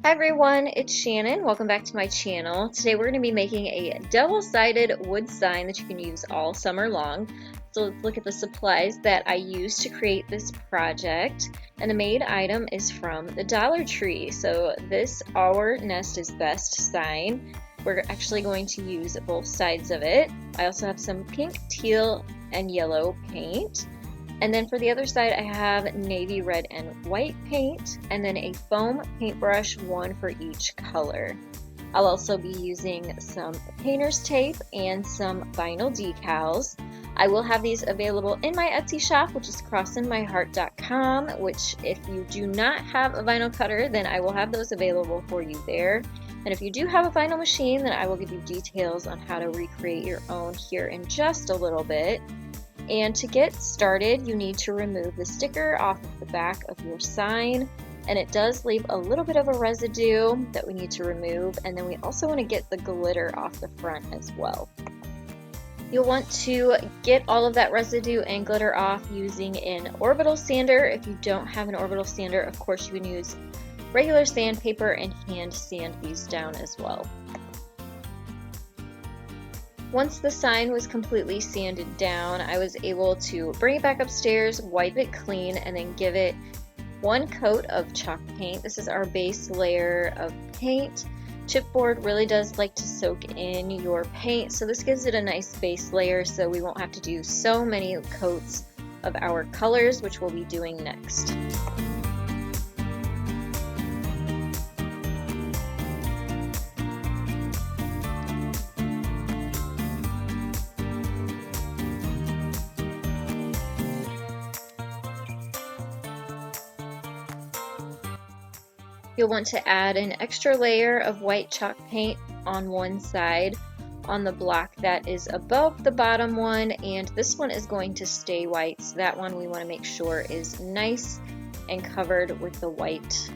Hi everyone, it's Shannon. Welcome back to my channel. Today we're going to be making a double-sided wood sign that you can use all summer long. So let's look at the supplies that I used to create this project. And the main item is from the Dollar Tree. So this Our Nest is Best sign. We're actually going to use both sides of it. I also have some pink, teal, and yellow paint. And then for the other side, I have navy red and white paint, and then a foam paintbrush, one for each color. I'll also be using some painter's tape and some vinyl decals. I will have these available in my Etsy shop, which is crossinmyheart.com, which if you do not have a vinyl cutter, then I will have those available for you there. And if you do have a vinyl machine, then I will give you details on how to recreate your own here in just a little bit. And to get started, you need to remove the sticker off of the back of your sign, and it does leave a little bit of a residue that we need to remove, and then we also want to get the glitter off the front as well. You'll want to get all of that residue and glitter off using an orbital sander. If you don't have an orbital sander, of course you can use regular sandpaper and hand sand these down as well. Once the sign was completely sanded down, I was able to bring it back upstairs, wipe it clean, and then give it one coat of chalk paint. This is our base layer of paint. Chipboard really does like to soak in your paint, so this gives it a nice base layer so we won't have to do so many coats of our colors, which we'll be doing next. You'll want to add an extra layer of white chalk paint on one side on the block that is above the bottom one, and this one is going to stay white, so that one we want to make sure is nice and covered with the white.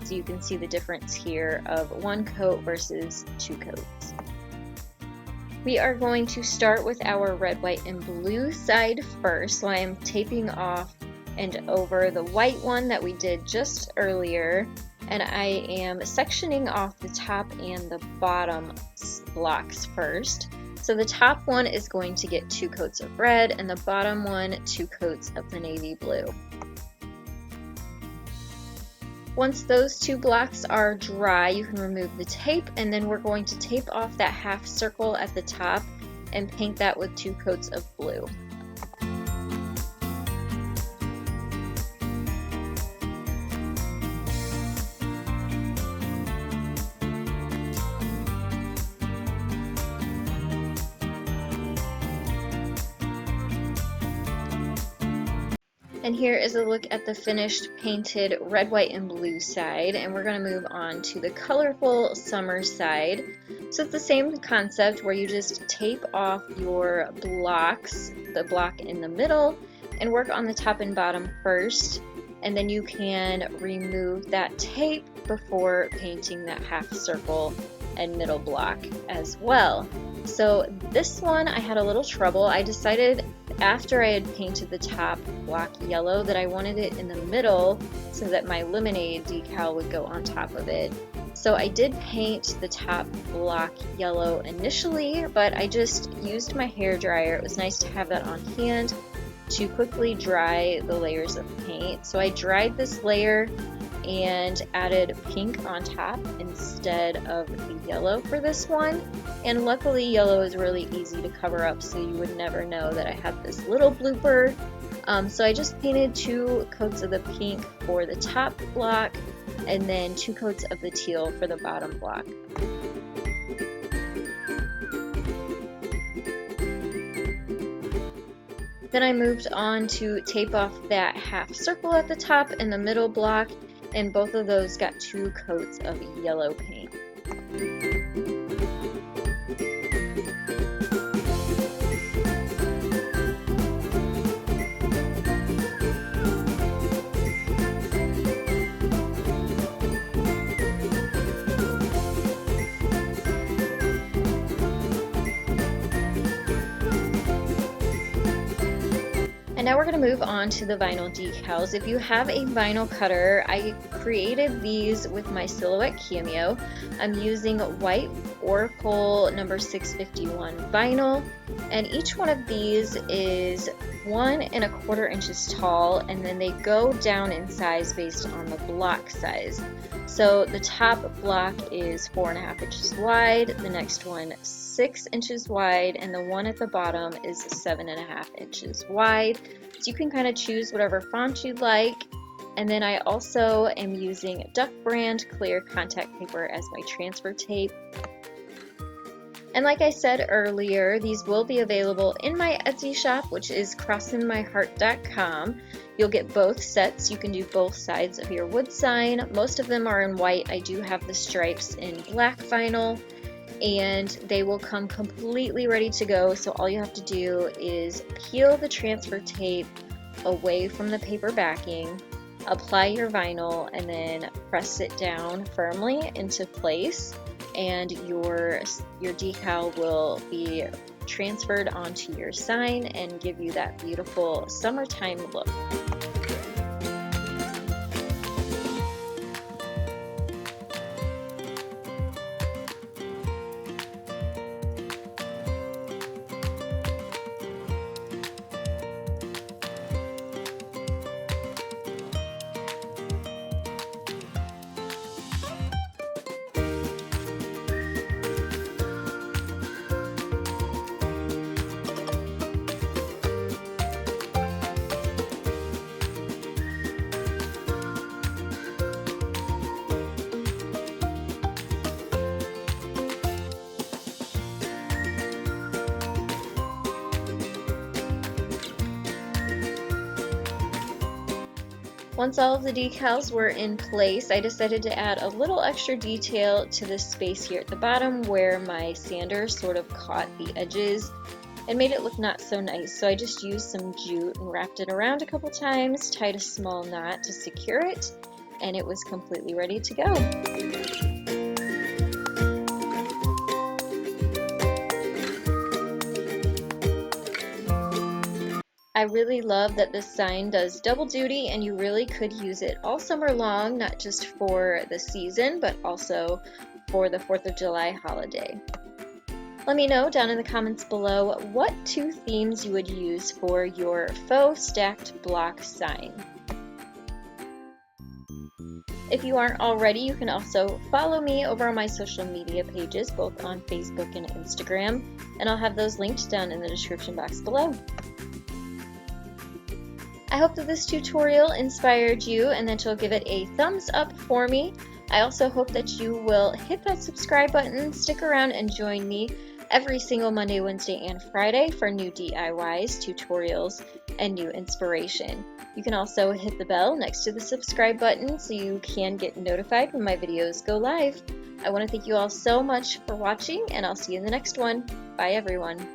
So you can see the difference here of one coat versus two coats. We are going to start with our red, white, and blue side first. So I am taping off and over the white one that we did just earlier, and I am sectioning off the top and the bottom blocks first. So the top one is going to get 2 coats of red, and the bottom one 2 coats of the navy blue. Once those 2 blocks are dry, you can remove the tape, and then we're going to tape off that half circle at the top and paint that with 2 coats of blue. And here is a look at the finished painted red, white, and blue side, and we're going to move on to the colorful summer side. So it's the same concept where you just tape off your blocks, the block in the middle, and work on the top and bottom first, and then you can remove that tape before painting that half circle and middle block as well. So this one I had a little trouble. I decided after I had painted the top block yellow that I wanted it in the middle so that my lemonade decal would go on top of it. So I did paint the top block yellow initially, but I just used my hair dryer. It was nice to have that on hand to quickly dry the layers of paint. So I dried this layer and added pink on top instead of the yellow for this one. And luckily yellow is really easy to cover up, so you would never know that I had this little blooper. So I just painted 2 coats of the pink for the top block and then 2 coats of the teal for the bottom block. Then I moved on to tape off that half circle at the top and the middle block, and both of those got 2 coats of yellow paint. And now we're going to move on to the vinyl decals. If you have a vinyl cutter, I created these with my Silhouette Cameo. I'm using white Oracle number 651 vinyl, and each one of these is 1 1/4 inches tall, and then they go down in size based on the block size. So the top block is 4 1/2 inches wide, the next one 6 inches wide, and the one at the bottom is 7 1/2 inches wide. So you can kind of choose whatever font you'd like. And then I also am using Duck brand clear contact paper as my transfer tape. And like I said earlier, these will be available in my Etsy shop, which is crossinmyheart.com. You'll get both sets. You can do both sides of your wood sign. Most of them are in white. I do have the stripes in black vinyl, and they will come completely ready to go. So all you have to do is peel the transfer tape away from the paper backing, apply your vinyl, and then press it down firmly into place, and your decal will be transferred onto your sign and give you that beautiful summertime look. Once all of the decals were in place, I decided to add a little extra detail to this space here at the bottom where my sander sort of caught the edges and made it look not so nice. So I just used some jute and wrapped it around a couple times, tied a small knot to secure it, and it was completely ready to go. I really love that this sign does double duty, and you really could use it all summer long, not just for the season, but also for the 4th of July holiday. Let me know down in the comments below what 2 themes you would use for your faux stacked block sign. If you aren't already, you can also follow me over on my social media pages, both on Facebook and Instagram, and I'll have those linked down in the description box below. I hope that this tutorial inspired you and that you'll give it a thumbs up for me. I also hope that you will hit that subscribe button, stick around, and join me every single Monday, Wednesday, and Friday for new DIYs, tutorials, and new inspiration. You can also hit the bell next to the subscribe button so you can get notified when my videos go live. I want to thank you all so much for watching, and I'll see you in the next one. Bye, everyone.